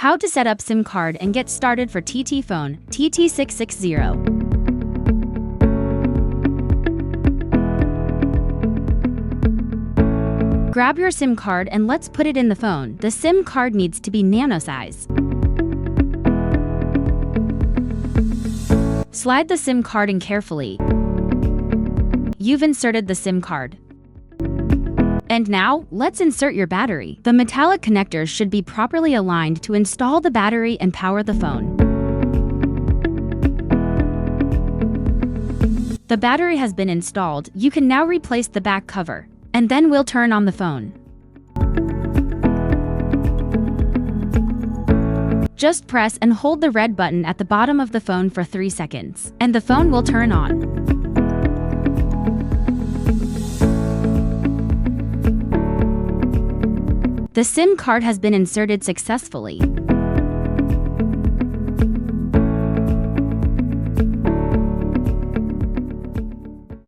How to set up SIM card and get started for TTfone TT660. Grab your SIM card and let's put it in the phone. The SIM card needs to be nano size. Slide the SIM card in carefully. You've inserted the SIM card. And now, let's insert your battery. The metallic connectors should be properly aligned to install the battery and power the phone. The battery has been installed. You can now replace the back cover, and then we'll turn on the phone. Just press and hold the red button at the bottom of the phone for 3 seconds, and the phone will turn on. The SIM card has been inserted successfully.